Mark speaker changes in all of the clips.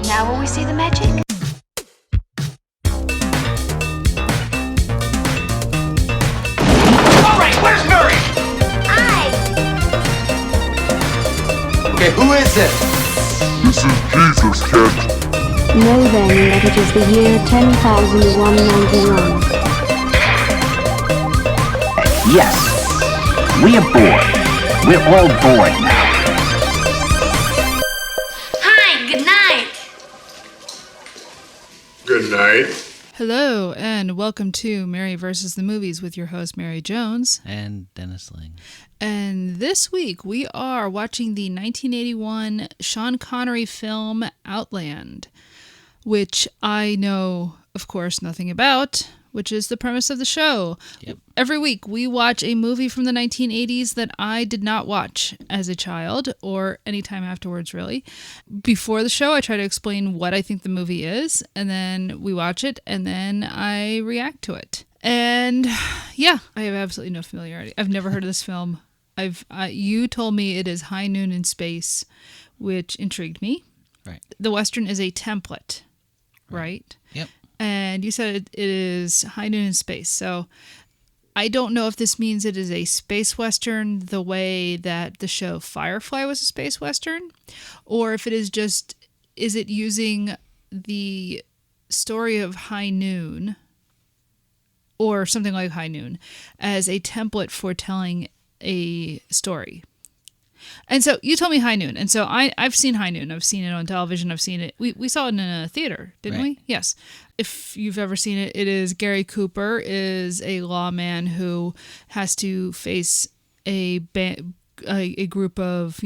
Speaker 1: Now will we see the magic?
Speaker 2: All right, where's Murray? Okay, who is it?
Speaker 3: This is Jesus, kid.
Speaker 4: Know then that it is the year 10,191.
Speaker 5: Yes, we are bored. We're all bored now.
Speaker 1: Hi, good night.
Speaker 3: Good night.
Speaker 6: Hello, and welcome to Mary vs. the Movies with your host, Mary Jones.
Speaker 7: And Dennis Ling.
Speaker 6: And this week we are watching the 1981 Sean Connery film Outland, which I know, of course, nothing about, which is the premise of the show.
Speaker 7: Yep.
Speaker 6: Every week we watch a movie from the 1980s that I did not watch as a child or any time afterwards, really. Before the show, I try to explain what I think the movie is, and then we watch it, and then I react to it. And yeah, I have absolutely no familiarity. I've never heard of this film. You told me it is High Noon in Space, which intrigued me.
Speaker 7: Right.
Speaker 6: The Western is a template, right?
Speaker 7: Yep.
Speaker 6: And you said it is High Noon in Space. So I don't know if this means it is a space Western the way that the show Firefly was a space Western, or if it is just, is it using the story of High Noon or something like High Noon as a template for telling a story. And so you told me High Noon. And so I've seen High Noon. I've seen it on television. I've seen it. We saw it in a theater, didn't we? Yes. If you've ever seen it, it is Gary Cooper is a lawman who has to face a group of,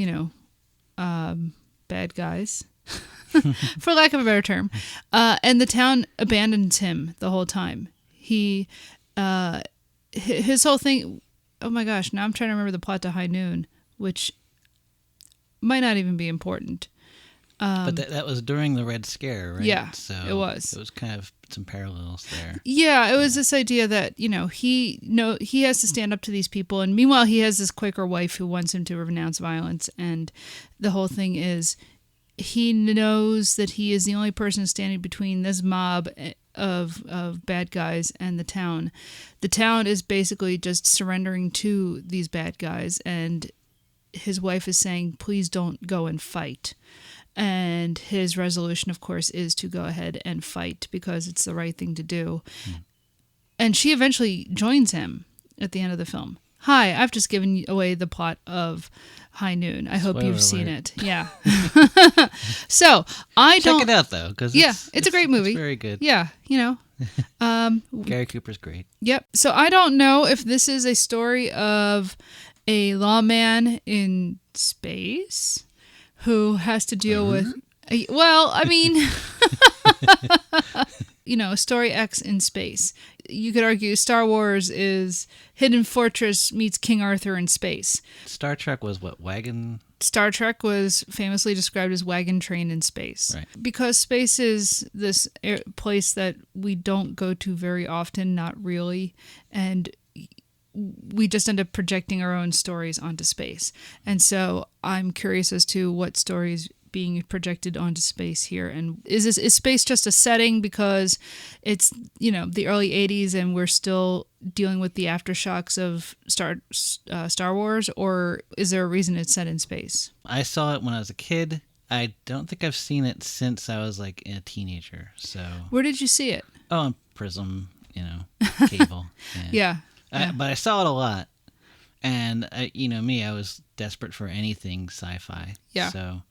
Speaker 6: bad guys, for lack of a better term. And the town abandons him the whole time. His whole thing, oh my gosh, now I'm trying to remember the plot to High Noon, which might not even be important.
Speaker 7: But that was during the Red Scare, right?
Speaker 6: Yeah,
Speaker 7: so
Speaker 6: it was.
Speaker 7: It was kind of some parallels there.
Speaker 6: Yeah, it was this idea that, he has to stand up to these people. And meanwhile, he has this Quaker wife who wants him to renounce violence. And the whole thing is he knows that he is the only person standing between this mob of bad guys and the town. The town is basically just surrendering to these bad guys, and his wife is saying, please don't go and fight. And his resolution, of course, is to go ahead and fight because it's the right thing to do. And she eventually joins him at the end of the film. Hi, I've just given away the plot of High Noon. I hope you've seen it. Yeah. So
Speaker 7: Check it out, though.
Speaker 6: It's a great movie.
Speaker 7: It's very good.
Speaker 6: Yeah,
Speaker 7: Gary Cooper's great.
Speaker 6: Yep. So I don't know if this is a story of a lawman in space who has to deal with, Story X in space. You could argue Star Wars is Hidden Fortress meets King Arthur in space.
Speaker 7: Star Trek was what, wagon?
Speaker 6: Star Trek was famously described as wagon train in space.
Speaker 7: Right. Because
Speaker 6: space is this place that we don't go to very often, not really, and we just end up projecting our own stories onto space. And so I'm curious as to what stories being projected onto space here. And is space just a setting because it's, the early 80s and we're still dealing with the aftershocks of Star Wars, or is there a reason it's set in space?
Speaker 7: I saw it when I was a kid. I don't think I've seen it since I was like a teenager. So
Speaker 6: where did you see it?
Speaker 7: Oh, on Prism, cable.
Speaker 6: Yeah.
Speaker 7: But I saw it a lot. And, I was desperate for anything sci-fi.
Speaker 6: Yeah.
Speaker 7: So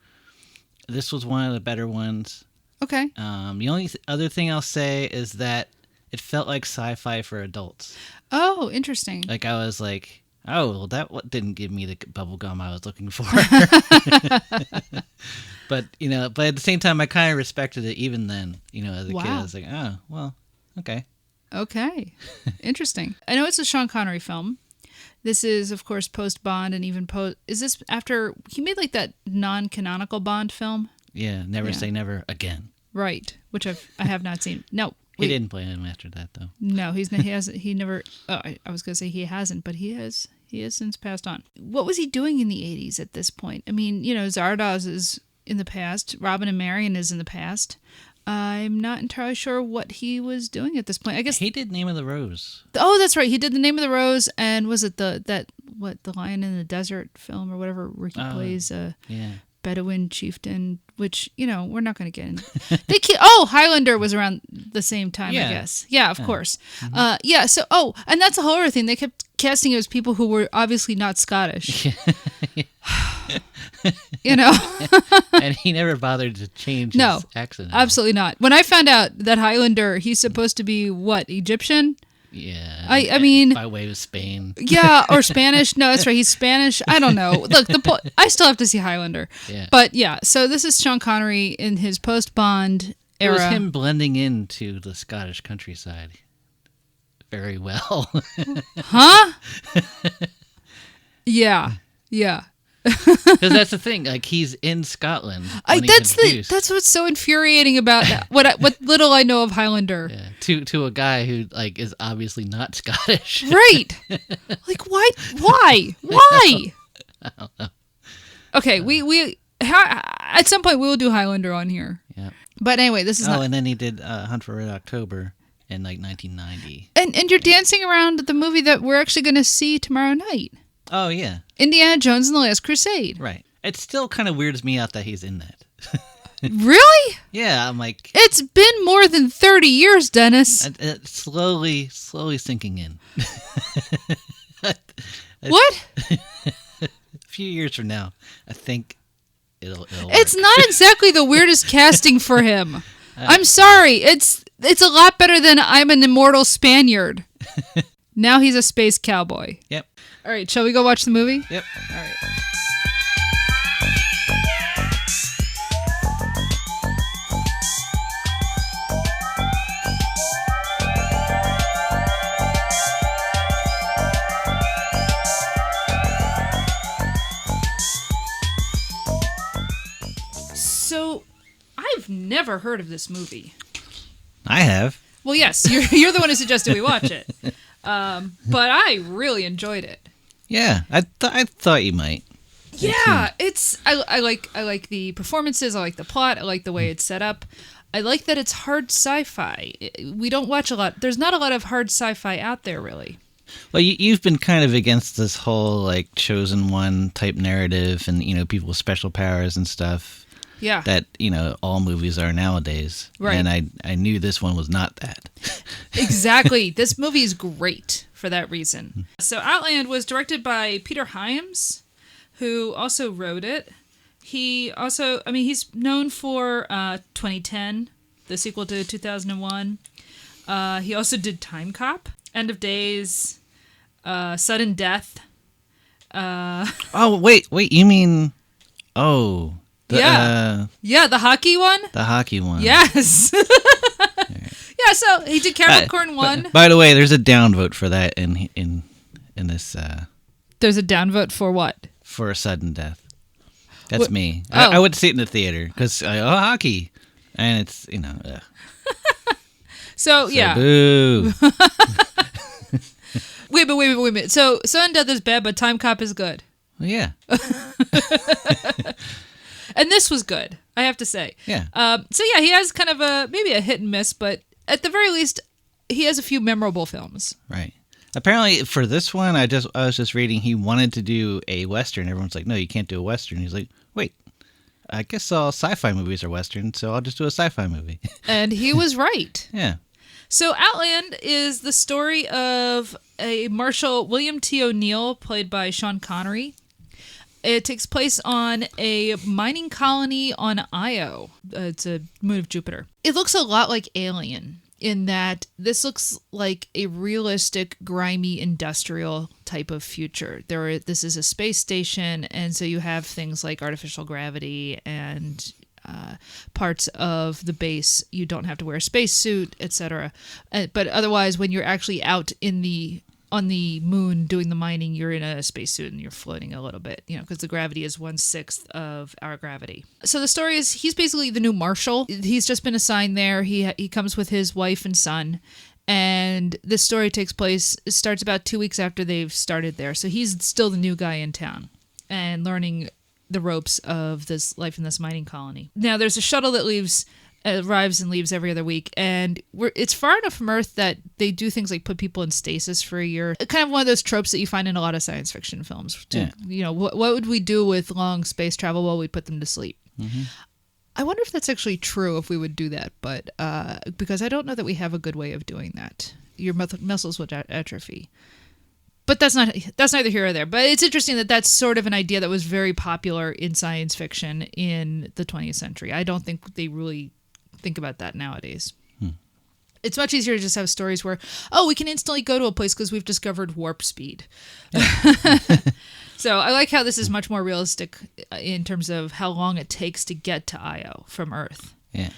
Speaker 7: this was one of the better ones.
Speaker 6: Okay.
Speaker 7: The only other thing I'll say is that it felt like sci-fi for adults.
Speaker 6: Oh, interesting.
Speaker 7: Like I was like, oh, well, that didn't give me the bubble gum I was looking for. But at the same time, I kind of respected it even then. As a kid, I was like, oh, well, okay.
Speaker 6: Okay. Interesting. I know it's a Sean Connery film. This is, of course, post-Bond and even post... Is this after... He made like that non-canonical Bond film?
Speaker 7: Yeah, Never Say Never Again.
Speaker 6: Right, which I have not seen. No.
Speaker 7: He didn't play him after that, though.
Speaker 6: No, he hasn't. He never... Oh, I was going to say he hasn't, but he has. He has since passed on. What was he doing in the 80s at this point? I mean, Zardoz is in the past. Robin and Marion is in the past. I'm not entirely sure what he was doing at this point. I guess
Speaker 7: He did Name of the Rose.
Speaker 6: Oh, that's right. He did The Name of the Rose, and was it the Lion in the Desert film or whatever? Ricky plays a Bedouin chieftain, which we're not going to get in. Highlander was around the same time, I guess. Yeah, of course. Mm-hmm. So and that's a whole other thing. They kept casting it as people who were obviously not Scottish.
Speaker 7: And he never bothered to change his accent.
Speaker 6: Absolutely not. When I found out that Highlander, he's supposed to be Egyptian?
Speaker 7: Yeah.
Speaker 6: I mean,
Speaker 7: by way of Spain.
Speaker 6: Yeah, or Spanish. No, that's right. He's Spanish. I don't know. Look, I still have to see Highlander. Yeah. But yeah, so this is Sean Connery in his post-Bond era.
Speaker 7: It was him blending into the Scottish countryside very well.
Speaker 6: Huh? Yeah.
Speaker 7: Because that's the thing, like he's in Scotland.
Speaker 6: That's what's so infuriating about what little I know of Highlander.
Speaker 7: Yeah, to a guy who like is obviously not Scottish.
Speaker 6: Right. Like why? I don't know. Okay, we at some point we will do Highlander on here.
Speaker 7: Yeah.
Speaker 6: But anyway, this is
Speaker 7: and then he did Hunt for Red October in like 1990.
Speaker 6: And you're dancing around the movie that we're actually going to see tomorrow night.
Speaker 7: Oh, yeah.
Speaker 6: Indiana Jones and the Last Crusade.
Speaker 7: Right. It still kind of weirds me out that he's in that.
Speaker 6: Really?
Speaker 7: Yeah, I'm like...
Speaker 6: It's been more than 30 years, Dennis.
Speaker 7: It's slowly sinking in.
Speaker 6: What?
Speaker 7: A few years from now, I think it'll
Speaker 6: It's
Speaker 7: work.
Speaker 6: not exactly the weirdest casting for him. I'm sorry. It's a lot better than I'm an immortal Spaniard. Now he's a space cowboy.
Speaker 7: Yep.
Speaker 6: All right, shall we go watch the movie?
Speaker 7: Yep.
Speaker 6: All right. So, I've never heard of this movie.
Speaker 7: I have.
Speaker 6: Well, yes, you're the one who suggested we watch it. But I really enjoyed it.
Speaker 7: Yeah, I thought you might.
Speaker 6: Yeah, I like the performances. I like the plot. I like the way it's set up. I like that it's hard sci-fi. We don't watch a lot. There's not a lot of hard sci-fi out there, really.
Speaker 7: Well, you've been kind of against this whole like chosen one type narrative, and people with special powers and stuff.
Speaker 6: Yeah.
Speaker 7: That all movies are nowadays.
Speaker 6: Right.
Speaker 7: And I knew this one was not that.
Speaker 6: Exactly. This movie is great for that reason. So Outland was directed by Peter Hyams, who also wrote it. He also, he's known for 2010, the sequel to 2001. He also did Time Cop, End of Days, Sudden Death.
Speaker 7: Oh, wait, you mean... Oh...
Speaker 6: the hockey one?
Speaker 7: The hockey one.
Speaker 6: Yes. Yeah, so he did Capricorn 1.
Speaker 7: By the way, there's a downvote for that in this...
Speaker 6: There's a downvote for what?
Speaker 7: For a Sudden Death. That's me.
Speaker 6: Oh.
Speaker 7: I would see it in the theater, because, hockey. And it's, ugh.
Speaker 6: So, yeah.
Speaker 7: Boo.
Speaker 6: Wait a minute. So, Sudden Death is bad, but Time Cop is good.
Speaker 7: Well, yeah.
Speaker 6: And this was good, I have to say.
Speaker 7: Yeah.
Speaker 6: So yeah, he has kind of maybe a hit and miss, but at the very least, he has a few memorable films.
Speaker 7: Right. Apparently, for this one, I was just reading he wanted to do a Western. Everyone's like, no, you can't do a Western. He's like, wait, I guess all sci-fi movies are Western, so I'll just do a sci-fi movie.
Speaker 6: And he was right.
Speaker 7: Yeah.
Speaker 6: So Outland is the story of a Marshal, William T. O'Neill, played by Sean Connery. It takes place on a mining colony on Io. It's a moon of Jupiter. It looks a lot like Alien in that this looks like a realistic, grimy, industrial type of future. This is a space station, and so you have things like artificial gravity and parts of the base. You don't have to wear a spacesuit, etc. But otherwise, when you're actually out on the moon doing the mining, you're in a spacesuit and you're floating a little bit, because the gravity is 1/6 of our gravity. So the story is he's basically the new marshal. He's just been assigned there. He comes with his wife and son, and this story starts about 2 weeks after they've started there. So he's still the new guy in town and learning the ropes of this life in this mining colony. Now, there's a shuttle that arrives and leaves every other week, and it's far enough from Earth that they do things like put people in stasis for a year. Kind of one of those tropes that you find in a lot of science fiction films. What would we do with long space travel? Well, we'd put them to sleep. Mm-hmm. I wonder if that's actually true, if we would do that, but because I don't know that we have a good way of doing that. Your muscles would atrophy. But that's neither here or there. But it's interesting that that's sort of an idea that was very popular in science fiction in the 20th century. I don't think they really think about that nowadays. It's much easier to just have stories where, we can instantly go to a place because we've discovered warp speed. So I like how this is much more realistic in terms of how long it takes to get to Io from Earth.
Speaker 7: Yeah.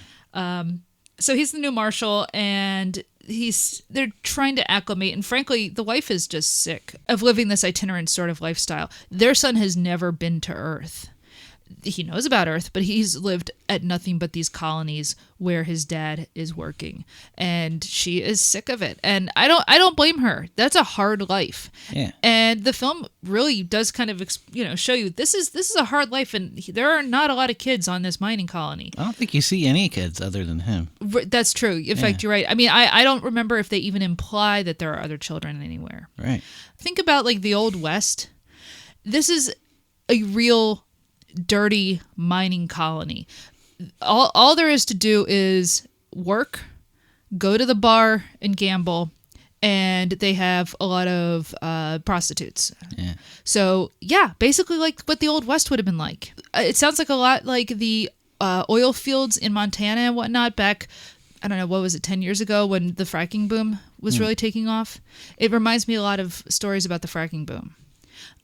Speaker 6: So he's the new marshal, and they're trying to acclimate, and frankly, the wife is just sick of living this itinerant sort of lifestyle. Their son has never been to Earth. He knows about Earth, but he's lived at nothing but these colonies where his dad is working, and she is sick of it. And I don't blame her. That's a hard life.
Speaker 7: Yeah.
Speaker 6: And the film really does kind of show you this is a hard life, and there are not a lot of kids on this mining colony.
Speaker 7: I don't think you see any kids other than him.
Speaker 6: That's true. In fact, you're right. I mean, I don't remember if they even imply that there are other children anywhere.
Speaker 7: Right.
Speaker 6: Think about like the Old West. This is a real dirty mining colony. All there is to do is work, go to the bar and gamble, and they have a lot of prostitutes.
Speaker 7: Yeah.
Speaker 6: So basically like what the Old West would have been like. It sounds like a lot like the oil fields in Montana and whatnot back, I don't know, what was it, 10 years ago when the fracking boom was really taking off. It reminds me a lot of stories about the fracking boom.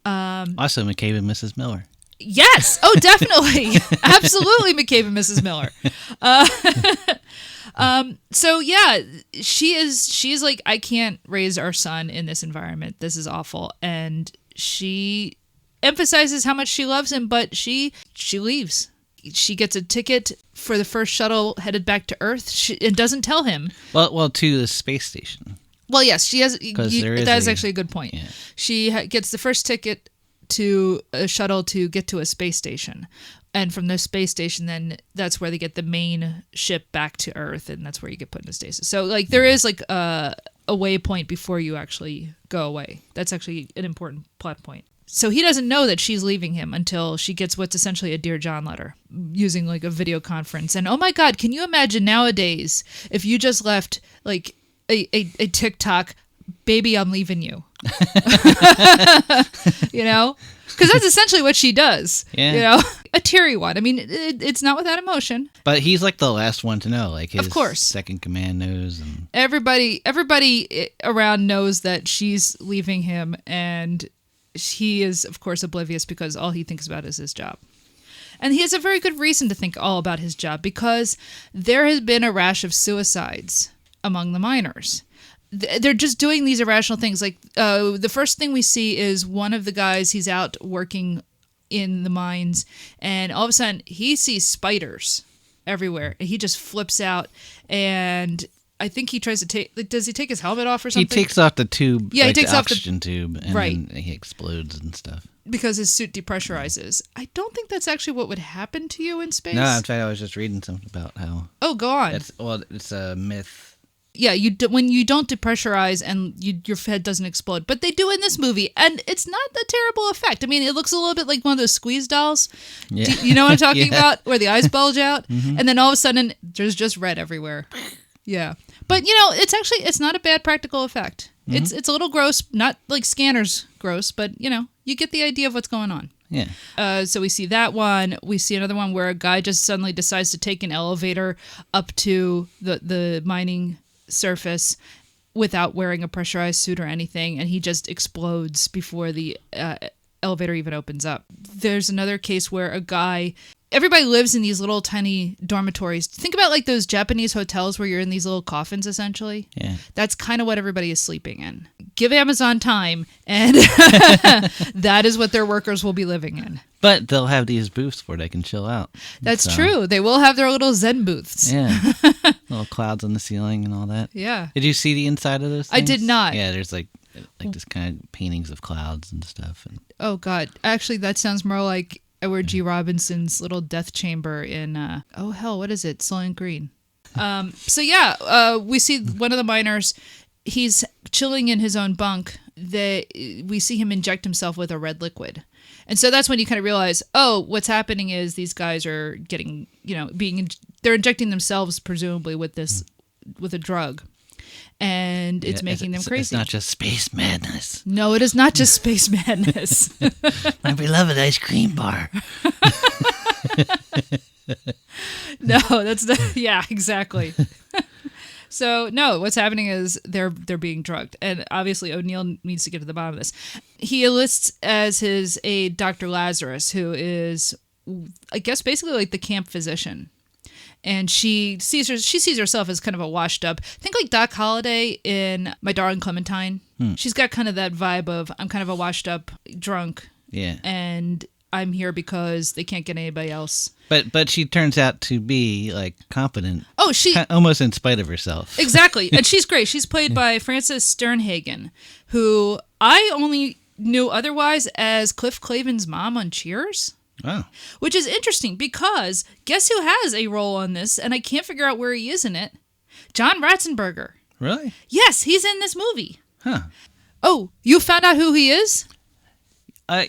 Speaker 7: Also, McCabe and Mrs. Miller.
Speaker 6: Yes. Oh, definitely. Absolutely. McCabe and Mrs. Miller. So yeah, she's like, I can't raise our son in this environment. This is awful. And she emphasizes how much she loves him, but she leaves. She gets a ticket for the first shuttle headed back to Earth. It doesn't tell him.
Speaker 7: Well, to the space station.
Speaker 6: Well, yes, she has. That is actually a good point.
Speaker 7: Yeah.
Speaker 6: She gets the first ticket to a shuttle to get to a space station, and from the space station, then that's where they get the main ship back to Earth, and that's where you get put into stasis. So like there is like a waypoint before you actually go away. That's actually an important plot point. So he doesn't know that she's leaving him until she gets what's essentially a Dear John letter using like a video conference. And oh my God, can you imagine nowadays if you just left like a TikTok, baby, I'm leaving you. Because that's essentially what she does.
Speaker 7: Yeah.
Speaker 6: A teary one. I mean, it's not without emotion.
Speaker 7: But he's like the last one to know. Like his
Speaker 6: of course.
Speaker 7: second command knows. And
Speaker 6: everybody around knows that she's leaving him, and he is, of course, oblivious because all he thinks about is his job. And he has a very good reason to think all about his job because there has been a rash of suicides among the miners. They're just doing these irrational things. Like the first thing we see is one of the guys, he's out working in the mines, and all of a sudden he sees spiders everywhere. And he just flips out, and I think he tries to take, like, does he take his helmet off or something?
Speaker 7: He takes off the tube,
Speaker 6: yeah,
Speaker 7: like
Speaker 6: he takes
Speaker 7: the
Speaker 6: off
Speaker 7: oxygen tube, and
Speaker 6: right.
Speaker 7: then he explodes and stuff.
Speaker 6: Because his suit depressurizes. I don't think that's actually what would happen to you in space.
Speaker 7: No, in fact, I was just reading something about how...
Speaker 6: Oh, go on.
Speaker 7: It's a myth.
Speaker 6: Yeah, when you don't depressurize and your head doesn't explode. But they do in this movie, and it's not a terrible effect. I mean, it looks a little bit like one of those squeeze dolls.
Speaker 7: Yeah.
Speaker 6: You know what I'm talking
Speaker 7: Yeah.
Speaker 6: about? Where the eyes bulge out,
Speaker 7: Mm-hmm.
Speaker 6: and then all of a sudden, there's just red everywhere. Yeah. But, it's not a bad practical effect. Mm-hmm. It's a little gross, not like Scanner's gross, but, you get the idea of what's going on.
Speaker 7: Yeah.
Speaker 6: So we see that one. We see another one where a guy just suddenly decides to take an elevator up to the mining surface without wearing a pressurized suit or anything, and he just explodes before the elevator even opens up. There's another case where everybody lives in these little tiny dormitories. Think about like those Japanese hotels where you're in these little coffins, essentially.
Speaker 7: Yeah.
Speaker 6: That's kind of what everybody is sleeping in. Give Amazon time, and that is what their workers will be living in.
Speaker 7: But they'll have these booths where they can chill out.
Speaker 6: That's true. They will have their little Zen booths.
Speaker 7: Yeah. Little clouds on the ceiling and all that.
Speaker 6: Yeah.
Speaker 7: Did you see the inside of those things?
Speaker 6: I did not.
Speaker 7: Yeah, there's like this kind of paintings of clouds and stuff. And
Speaker 6: Oh, God. Actually, that sounds more like Edward G. Robinson's little death chamber in what is it? Soylent Green. We see one of the miners. He's chilling in his own bunk. We see him inject himself with a red liquid. And so that's when you kind of realize, what's happening is these guys are getting, they're injecting themselves presumably with a drug. And it's making them crazy.
Speaker 7: It's not just space madness.
Speaker 6: No, it is not just space madness.
Speaker 7: My beloved ice cream bar.
Speaker 6: No, that's not. Yeah, exactly. So no, what's happening is they're being drugged, and obviously O'Neill needs to get to the bottom of this. He enlists as his aide Dr. Lazarus, who is, I guess, basically like the camp physician. And she sees herself as kind of a washed up. Think like Doc Holliday in My Darling Clementine. She's got kind of that vibe of I'm kind of a washed up drunk.
Speaker 7: Yeah.
Speaker 6: And I'm here because they can't get anybody else.
Speaker 7: But she turns out to be like competent.
Speaker 6: Oh,
Speaker 7: almost in spite of herself.
Speaker 6: Exactly. And she's great. She's played by Frances Sternhagen, who I only knew otherwise as Cliff Clavin's mom on Cheers.
Speaker 7: Oh.
Speaker 6: Which is interesting because guess who has a role on this, and I can't figure out where he is in it? John Ratzenberger.
Speaker 7: Really?
Speaker 6: Yes, he's in this movie.
Speaker 7: Huh.
Speaker 6: Oh, you found out who he is?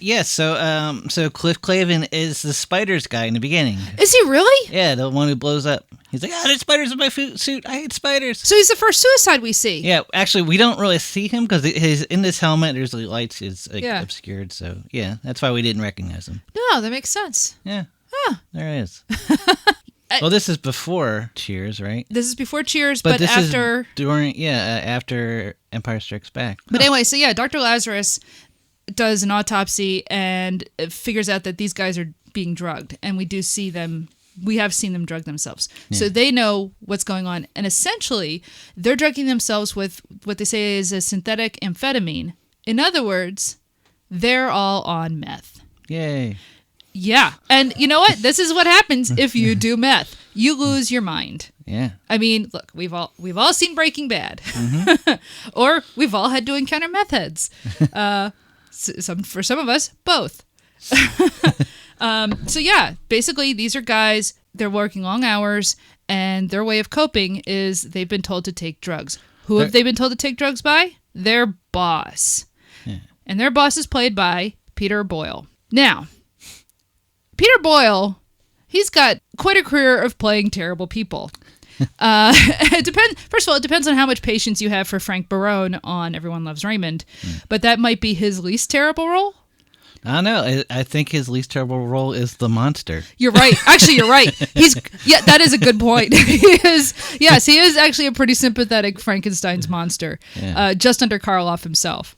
Speaker 7: Yes. So Cliff Clavin is the spiders guy in the beginning.
Speaker 6: Is he really?
Speaker 7: Yeah, the one who blows up. He's like, there's spiders in my suit. I hate spiders.
Speaker 6: So he's the first suicide we see.
Speaker 7: Yeah, actually, we don't really see him because he's in this helmet. There's the lights is obscured. So yeah, that's why we didn't recognize him.
Speaker 6: No, that makes sense.
Speaker 7: Yeah.
Speaker 6: Huh.
Speaker 7: There it is. Well, this is before Cheers, right?
Speaker 6: This is before Cheers, but
Speaker 7: this
Speaker 6: after...
Speaker 7: is after Empire Strikes Back.
Speaker 6: But anyway, so yeah, Dr. Lazarus does an autopsy and figures out that these guys are being drugged. And we do see them... We have seen them drug themselves. Yeah. So they know what's going on. And essentially, they're drugging themselves with what they say is a synthetic amphetamine. In other words, they're all on meth.
Speaker 7: Yay.
Speaker 6: Yeah. And you know what? This is what happens if you do meth. You lose your mind.
Speaker 7: Yeah.
Speaker 6: I mean, look, we've all seen Breaking Bad. Mm-hmm. Or we've all had to encounter meth heads. For some of us, both. So yeah, basically these are guys, they're working long hours, and their way of coping is they've been told to take drugs. Who have they been told to take drugs by? Their boss. Yeah. And their boss is played by Peter Boyle. Now, Peter Boyle, he's got quite a career of playing terrible people. First of all, it depends on how much patience you have for Frank Barone on Everyone Loves Raymond, but that might be his least terrible role.
Speaker 7: I don't know. I think his least terrible role is the monster.
Speaker 6: You're right. Actually, you're right. That is a good point. He is actually a pretty sympathetic Frankenstein's monster, just under Karloff himself.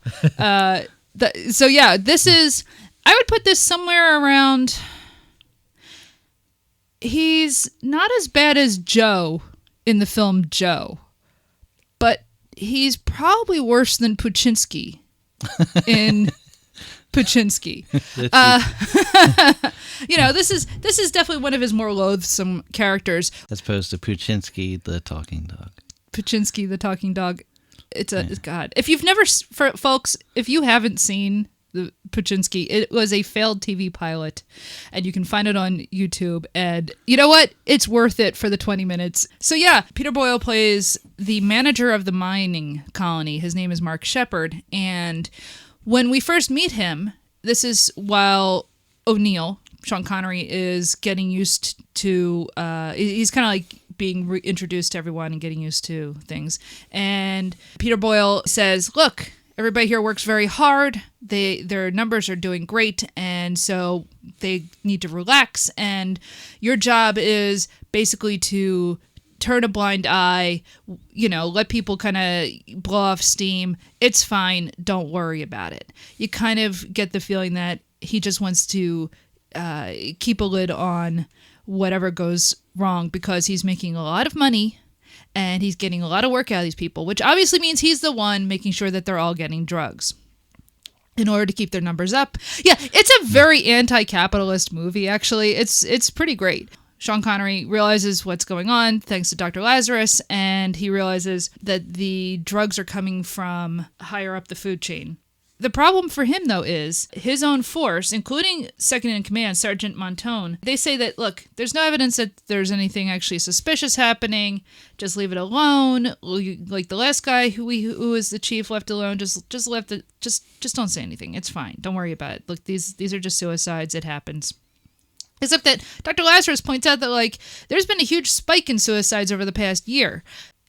Speaker 6: This is, I would put this somewhere around, he's not as bad as Joe in the film Joe, but he's probably worse than Puchinsky in Puchinsky. This is definitely one of his more loathsome characters.
Speaker 7: As opposed to Puchinsky, the talking dog.
Speaker 6: Puchinsky, the talking dog. It's God. If you've never, folks, if you haven't seen the Puchinsky, it was a failed TV pilot, and you can find it on YouTube. And you know what? It's worth it for the 20 minutes. So yeah, Peter Boyle plays the manager of the mining colony. His name is Mark Shepard, and when we first meet him, this is while O'Neill, Sean Connery, is getting used to, he's kind of like being reintroduced to everyone and getting used to things. And Peter Boyle says, look, everybody here works very hard. Their numbers are doing great, and so they need to relax. And your job is basically to turn a blind eye, let people kind of blow off steam. It's fine. Don't worry about it. You kind of get the feeling that he just wants to keep a lid on whatever goes wrong because he's making a lot of money and he's getting a lot of work out of these people, which obviously means he's the one making sure that they're all getting drugs in order to keep their numbers up. Yeah, it's a very anti-capitalist movie, actually. It's pretty great. Sean Connery realizes what's going on thanks to Dr. Lazarus, and he realizes that the drugs are coming from higher up the food chain. The problem for him, though, is his own force, including second in command, Sergeant Montone, they say that, look, there's no evidence that there's anything actually suspicious happening. Just leave it alone. Like the last guy who was the chief left alone, just don't say anything. It's fine. Don't worry about it. Look, these are just suicides. It happens. Except that Dr. Lazarus points out that, like, there's been a huge spike in suicides over the past year.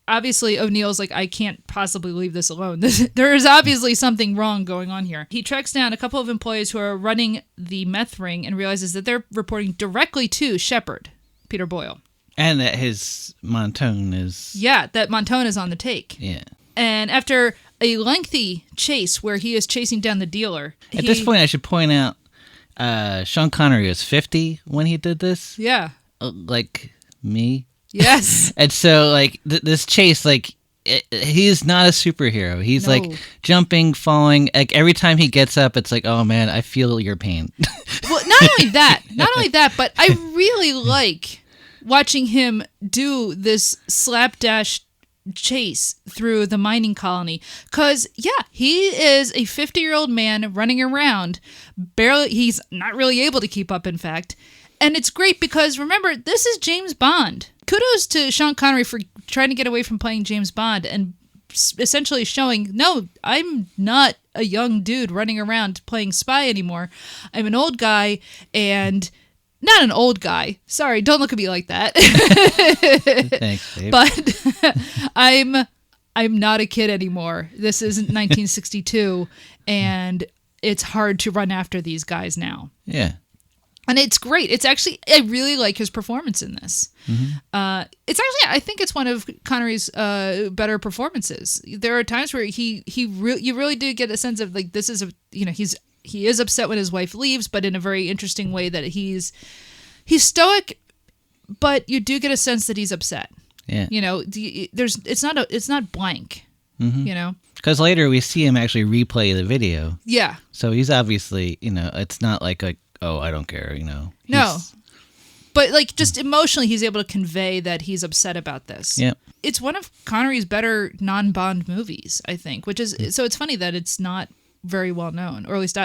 Speaker 6: Obviously, O'Neill's like, I can't possibly leave this alone. There is obviously something wrong going on here. He tracks down a couple of employees who are running the meth ring and realizes that they're reporting directly to Shepard, Peter Boyle.
Speaker 7: And that his Montone is...
Speaker 6: Yeah, that Montone is on the take.
Speaker 7: Yeah.
Speaker 6: And after a lengthy chase where he is chasing down the dealer...
Speaker 7: At this point, I should point out, Sean Connery was 50 when he did this.
Speaker 6: Yeah.
Speaker 7: Like me.
Speaker 6: Yes.
Speaker 7: And so, like, this chase, like, he is not a superhero. He's,
Speaker 6: No.
Speaker 7: like, jumping, falling. Like, every time he gets up, it's like, oh, man, I feel your pain.
Speaker 6: Well, not only that, but I really like watching him do this slapdash chase through the mining colony. Because, yeah, he is a 50-year-old man running around. Barely, he's not really able to keep up, in fact. And it's great because, remember, this is James Bond. Kudos to Sean Connery for trying to get away from playing James Bond and essentially showing, no, I'm not a young dude running around playing spy anymore. I'm an old guy, and not an old guy. Sorry, don't look at me like that.
Speaker 7: Thanks, Dave.
Speaker 6: But I'm not a kid anymore. This isn't 1962, and it's hard to run after these guys now.
Speaker 7: Yeah.
Speaker 6: And it's great. It's actually, I really like his performance in this. Mm-hmm. It's actually, I think it's one of Connery's better performances. There are times where you really do get a sense of, like, this is he is upset when his wife leaves, but in a very interesting way that he's stoic, but you do get a sense that he's upset.
Speaker 7: Yeah.
Speaker 6: You know, it's not blank.
Speaker 7: Mm-hmm.
Speaker 6: You know,
Speaker 7: because later we see him actually replay the video.
Speaker 6: Yeah.
Speaker 7: So he's obviously, it's not like oh, I don't care,
Speaker 6: No. But, like, just emotionally, he's able to convey that he's upset about this.
Speaker 7: Yeah.
Speaker 6: It's one of Connery's better non-Bond movies, I think, which is, so it's funny that it's not very well known, or at least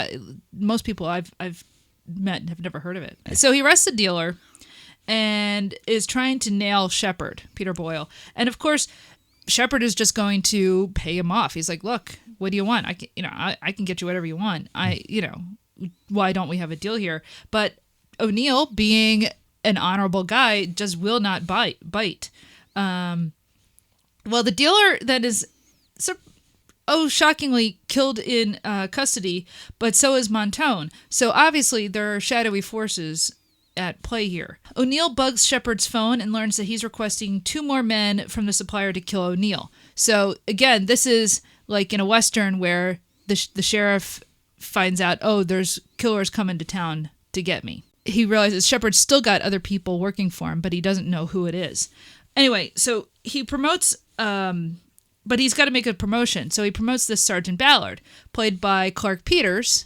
Speaker 6: most people I've met have never heard of it. So he arrests the dealer and is trying to nail Shepard, Peter Boyle. And, of course, Shepard is just going to pay him off. He's like, look, what do you want? I can get you whatever you want. Why don't we have a deal here? But O'Neill, being an honorable guy, just will not bite. Well, the dealer then is shockingly killed in custody, but so is Montone. So obviously there are shadowy forces at play here. O'Neill bugs Shepard's phone and learns that he's requesting 2 more men from the supplier to kill O'Neill. So again, this is like in a Western where the sheriff finds out, oh, there's killers coming to town to get me. He realizes Shepard's still got other people working for him, but he doesn't know who it is. Anyway, so he promotes, but he's got to make a promotion. So he promotes this Sergeant Ballard, played by Clark Peters,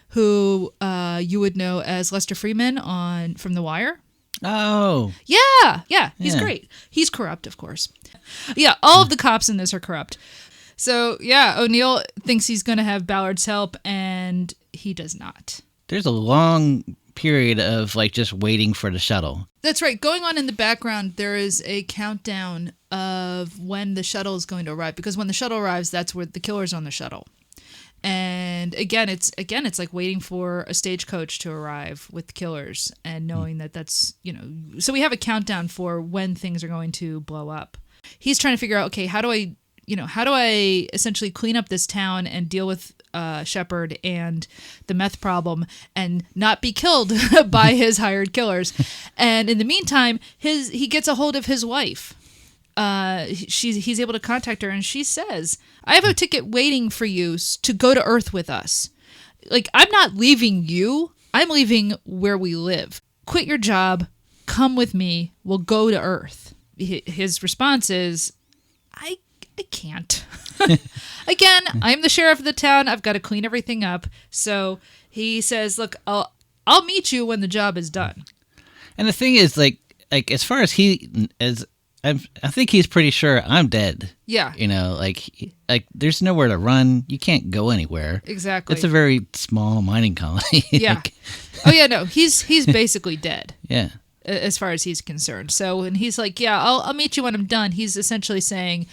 Speaker 6: who you would know as Lester Freeman from The Wire.
Speaker 7: Oh.
Speaker 6: Yeah, he's great. He's corrupt, of course. Yeah, all of the cops in this are corrupt. So, yeah, O'Neill thinks he's going to have Ballard's help, and he does not.
Speaker 7: There's a long period of, like, just waiting for the shuttle.
Speaker 6: That's right. Going on in the background, there is a countdown of when the shuttle is going to arrive, because when the shuttle arrives, that's where the killer's on the shuttle. And again, it's like waiting for a stagecoach to arrive with the killers and knowing that that's, so we have a countdown for when things are going to blow up. He's trying to figure out, okay, how do I essentially clean up this town and deal with Shepard and the meth problem and not be killed by his hired killers. And in the meantime, he gets a hold of his wife. He's able to contact her, and she says, I have a ticket waiting for you to go to Earth with us. Like, I'm not leaving you. I'm leaving where we live. Quit your job. Come with me. We'll go to Earth. His response is, I can't. Again, I'm the sheriff of the town. I've got to clean everything up. So he says, look, I'll meet you when the job is done.
Speaker 7: And the thing is, like as far as I think he's pretty sure I'm dead.
Speaker 6: Yeah.
Speaker 7: You know, like there's nowhere to run. You can't go anywhere.
Speaker 6: Exactly.
Speaker 7: It's a very small mining colony.
Speaker 6: Yeah.
Speaker 7: Like,
Speaker 6: Oh yeah, no, he's basically dead.
Speaker 7: yeah.
Speaker 6: As far as he's concerned. So when he's like, yeah, I'll meet you when I'm done, he's essentially saying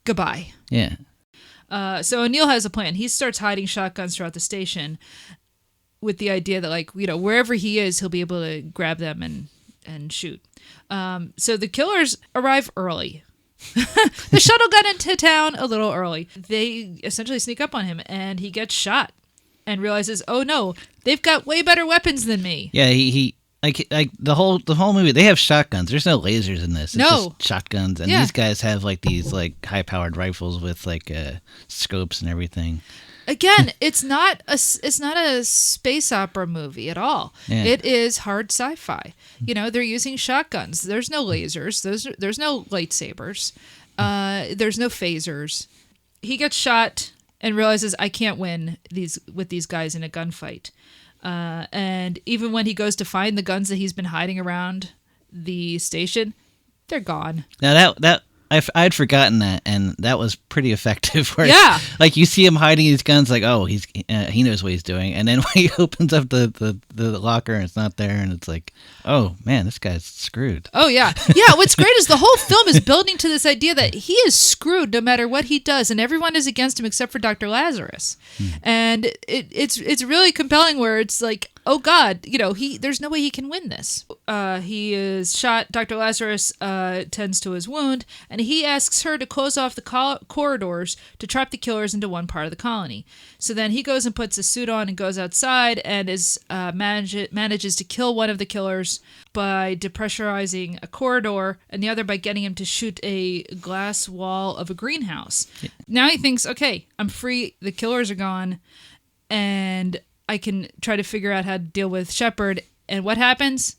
Speaker 6: goodbye.
Speaker 7: Yeah.
Speaker 6: So O'Neill has a plan. He starts hiding shotguns throughout the station with the idea that, like, you know, wherever he is, he'll be able to grab them and shoot. So the killers arrive early. The shuttle got into town a little early. They essentially sneak up on him, and he gets shot and realizes, oh no, they've got way better weapons than me.
Speaker 7: Yeah, he like the whole movie. They have shotguns. There's no lasers in this. It's
Speaker 6: No.
Speaker 7: just shotguns, and
Speaker 6: Yeah.
Speaker 7: these guys have like these like high powered rifles with like scopes and everything.
Speaker 6: Again, it's not a space opera movie at all.
Speaker 7: Yeah.
Speaker 6: It is hard sci-fi. You know, they're using shotguns. There's no lasers. There's no lightsabers. There's no phasers. He gets shot and realizes I can't win with these guys in a gunfight. And even when he goes to find the guns that he's been hiding around the station, they're gone.
Speaker 7: Now that I'd forgotten that, and that was pretty effective. Where
Speaker 6: Yeah.
Speaker 7: like you see him hiding his guns, like he knows what he's doing, and then when he opens up the locker and it's not there, and it's like, oh man, this guy's screwed.
Speaker 6: Oh, yeah. Yeah, what's great is the whole film is building to this idea that he is screwed no matter what he does, and everyone is against him except for Dr. Lazarus. And it's really compelling where it's like, oh, God, you know, there's no way he can win this. He is shot. Dr. Lazarus tends to his wound, and he asks her to close off the corridors to trap the killers into one part of the colony. So then he goes and puts a suit on and goes outside and manages to kill one of the killers by depressurizing a corridor, and the other by getting him to shoot a glass wall of a greenhouse. Yeah. Now he thinks, okay, I'm free. The killers are gone, and I can try to figure out how to deal with Shepard. And what happens?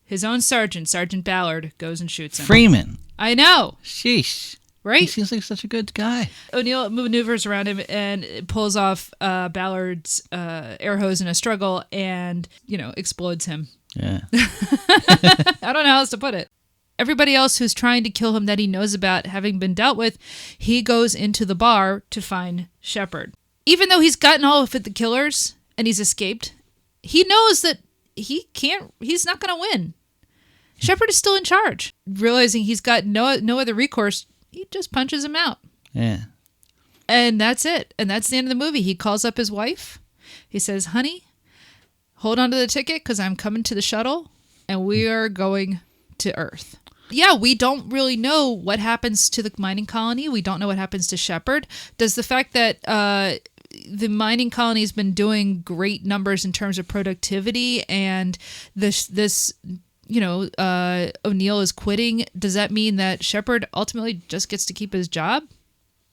Speaker 6: His own sergeant, Sergeant Ballard, goes and shoots him.
Speaker 7: Freeman.
Speaker 6: I know.
Speaker 7: Sheesh.
Speaker 6: Right?
Speaker 7: He seems like such a good guy.
Speaker 6: O'Neill maneuvers around him and pulls off Ballard's air hose in a struggle and, you know, explodes him.
Speaker 7: Yeah.
Speaker 6: I don't know how else to put it. Everybody else who's trying to kill him that he knows about having been dealt with, he goes into the bar to find Shepard. Even though he's gotten all of the killers and he's escaped, he knows that he's not going to win. Shepard is still in charge. Realizing he's got no other recourse, he just punches him out.
Speaker 7: Yeah.
Speaker 6: And that's it. And that's the end of the movie. He calls up his wife. He says, honey, hold on to the ticket because I'm coming to the shuttle and we are going to Earth. Yeah, we don't really know what happens to the mining colony. We don't know what happens to Shepard. Does the fact that the mining colony has been doing great numbers in terms of productivity and this O'Neill is quitting, does that mean that Shepard ultimately just gets to keep his job?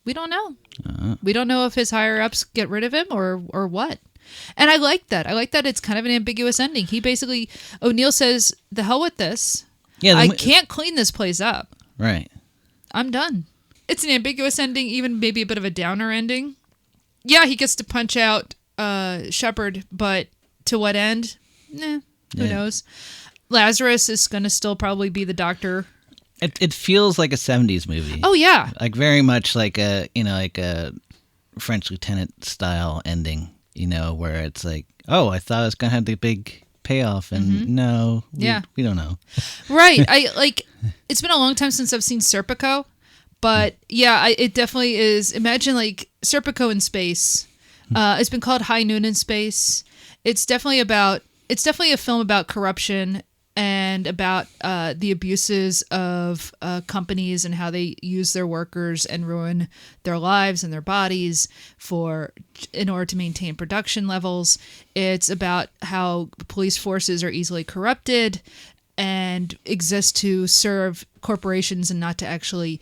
Speaker 6: We don't know. We don't know if his higher-ups get rid of him or what. And I like that. I like that it's kind of an ambiguous ending. He basically, O'Neill says, the hell with this.
Speaker 7: Yeah,
Speaker 6: I can't clean this place up.
Speaker 7: Right.
Speaker 6: I'm done. It's an ambiguous ending, even maybe a bit of a downer ending. Yeah, he gets to punch out Shepard, but to what end? Who knows? Lazarus is going to still probably be the doctor.
Speaker 7: It feels like a 70s movie.
Speaker 6: Oh, yeah.
Speaker 7: Like very much like a French Lieutenant style ending, where it's like, oh, I thought I was going to have the big payoff and no, we don't know.
Speaker 6: Right. It's been a long time since I've seen Serpico, but yeah, it definitely is. Imagine like Serpico in space. It's been called High Noon in Space. It's definitely a film about corruption and about the abuses of companies and how they use their workers and ruin their lives and their bodies in order to maintain production levels. It's about how police forces are easily corrupted and exist to serve corporations and not to actually,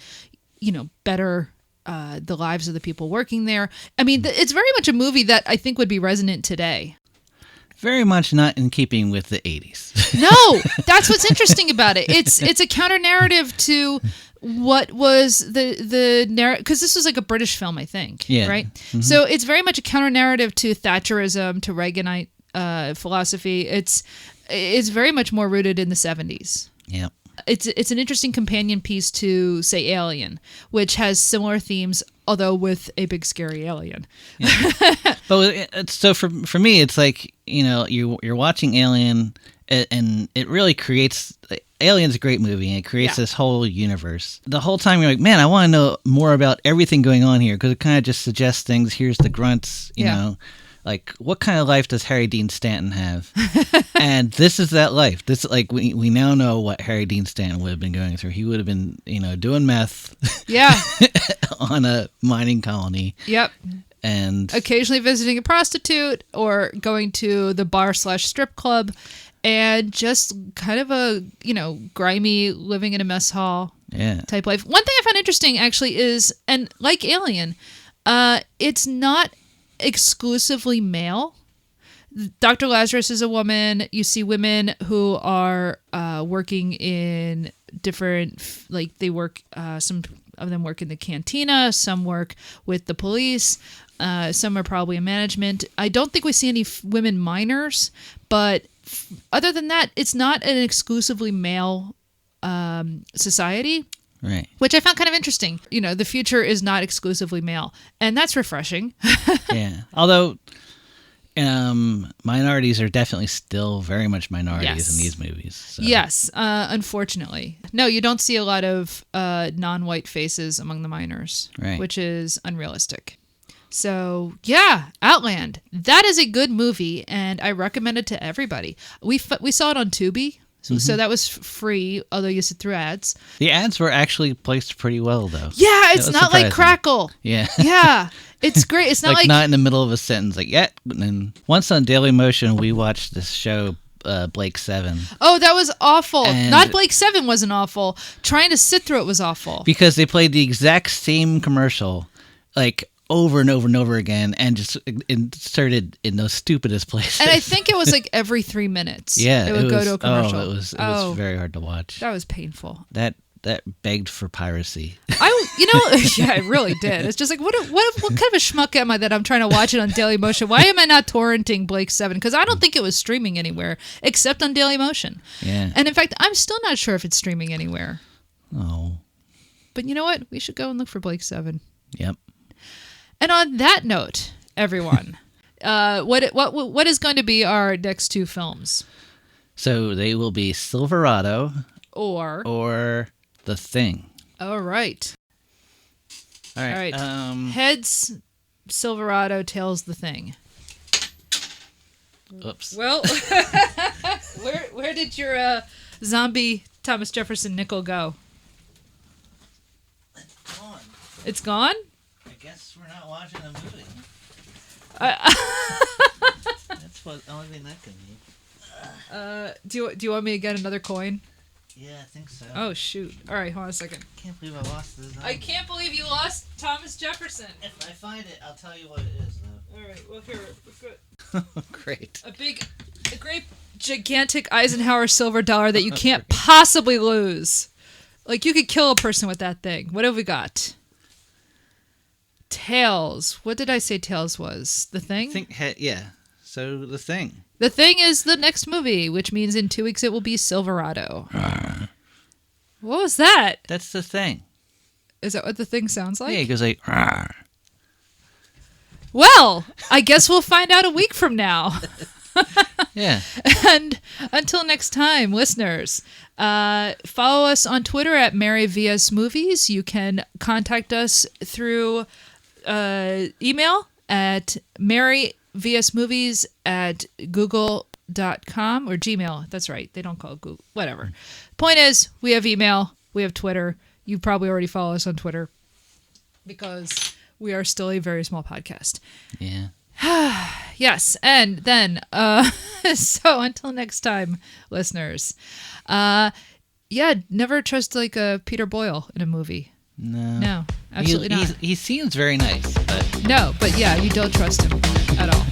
Speaker 6: better the lives of the people working there. I mean, it's very much a movie that I think would be resonant today.
Speaker 7: Very much not in keeping with the 80s.
Speaker 6: No, that's what's interesting about it. It's a counter narrative to what was the narrative, because this was like a British film, I think. Yeah. Right. Mm-hmm. So it's very much a counter narrative to Thatcherism, to Reaganite philosophy. It's very much more rooted in the 70s.
Speaker 7: Yeah.
Speaker 6: It's an interesting companion piece to, say, Alien, which has similar themes, although with a big scary alien.
Speaker 7: Yeah. But so for me, it's like, you know, you're watching Alien, and it really creates. Alien's a great movie, and it creates this whole universe. The whole time you're like, man, I want to know more about everything going on here, because it kind of just suggests things. Here's the grunts, you know. Like, what kind of life does Harry Dean Stanton have? And this is that life. This, like, we now know what Harry Dean Stanton would have been going through. He would have been, you know, doing meth.
Speaker 6: Yeah.
Speaker 7: On a mining colony. Yep. And
Speaker 6: occasionally visiting a prostitute or going to the bar/strip club, and just kind of a, you know, grimy living in a mess hall type life. One thing I found interesting actually is, and like Alien, it's not exclusively male. Dr. Lazarus is a woman. You see women who are working in different, like they work, some of them work in the cantina, some work with the police, some are probably in management. I don't think we see any women miners, but other than that, it's not an exclusively male society.
Speaker 7: Right.
Speaker 6: Which I found kind of interesting. You know, the future is not exclusively male, and that's refreshing.
Speaker 7: Yeah. Although minorities are definitely still very much minorities in these movies. So.
Speaker 6: Yes, unfortunately. No, you don't see a lot of non-white faces among the miners, which is unrealistic. So, yeah, Outland. That is a good movie, and I recommend it to everybody. We saw it on Tubi. So that was free, although you sit through ads.
Speaker 7: The ads were actually placed pretty well, though.
Speaker 6: Yeah, it's not like Crackle.
Speaker 7: Yeah.
Speaker 6: Yeah, it's great. It's not like
Speaker 7: not in the middle of a sentence, like, yeah. And then once on Daily Motion, we watched this show, Blake 7.
Speaker 6: Oh, that was awful. Not Blake 7 wasn't awful. Trying to sit through it was awful.
Speaker 7: Because they played the exact same commercial, like, over and over and over again, and just inserted in those stupidest places.
Speaker 6: And I think it was like every 3 minutes.
Speaker 7: Yeah,
Speaker 6: it would go to a commercial.
Speaker 7: It was very hard to watch.
Speaker 6: That was painful.
Speaker 7: That begged for piracy.
Speaker 6: Yeah, it really did. It's just like, what kind of a schmuck am I that I'm trying to watch it on Daily Motion? Why am I not torrenting Blake 7? Because I don't think it was streaming anywhere except on Daily Motion.
Speaker 7: Yeah.
Speaker 6: And in fact, I'm still not sure if it's streaming anywhere.
Speaker 7: Oh.
Speaker 6: But you know what? We should go and look for Blake 7.
Speaker 7: Yep.
Speaker 6: And on that note, everyone, what is going to be our next two films?
Speaker 7: So they will be Silverado
Speaker 6: or
Speaker 7: The Thing.
Speaker 6: All right.
Speaker 7: All right.
Speaker 6: Heads, Silverado, tails, The Thing.
Speaker 7: Oops.
Speaker 6: Well, where did your zombie Thomas Jefferson nickel go?
Speaker 7: It's gone.
Speaker 6: It's gone?
Speaker 7: I guess we're not watching a movie. That's the only thing that can mean.
Speaker 6: Do you want me to get another coin?
Speaker 7: Yeah, I think so.
Speaker 6: Oh, shoot. All right, hold on a second.
Speaker 7: I can't believe I lost this.
Speaker 6: I can't believe you lost Thomas Jefferson.
Speaker 7: If I find it, I'll tell you what it is, though.
Speaker 6: All right, well, here, we're good.
Speaker 7: Great.
Speaker 6: A great, gigantic Eisenhower silver dollar that you can't possibly lose. Like, you could kill a person with that thing. What have we got? Tails. What did I say Tails was? The Thing?
Speaker 7: Yeah. So The Thing.
Speaker 6: The Thing is the next movie, which means in 2 weeks it will be Silverado. What was that?
Speaker 7: That's The Thing.
Speaker 6: Is that what The Thing sounds like?
Speaker 7: Yeah, he goes like, Rawr.
Speaker 6: Well, I guess we'll find out a week from now.
Speaker 7: Yeah.
Speaker 6: And until next time, listeners, follow us on Twitter at MaryVS Movies. You can contact us through email at maryvsmovies@google.com or Gmail. That's right. They don't call it Google. Whatever. Point is, we have email. We have Twitter. You probably already follow us on Twitter because we are still a very small podcast.
Speaker 7: Yeah.
Speaker 6: Yes, and then so until next time, listeners, never trust like a Peter Boyle in a movie.
Speaker 7: No,
Speaker 6: absolutely not.
Speaker 7: He seems very nice, but
Speaker 6: no, but yeah, you don't trust him at all.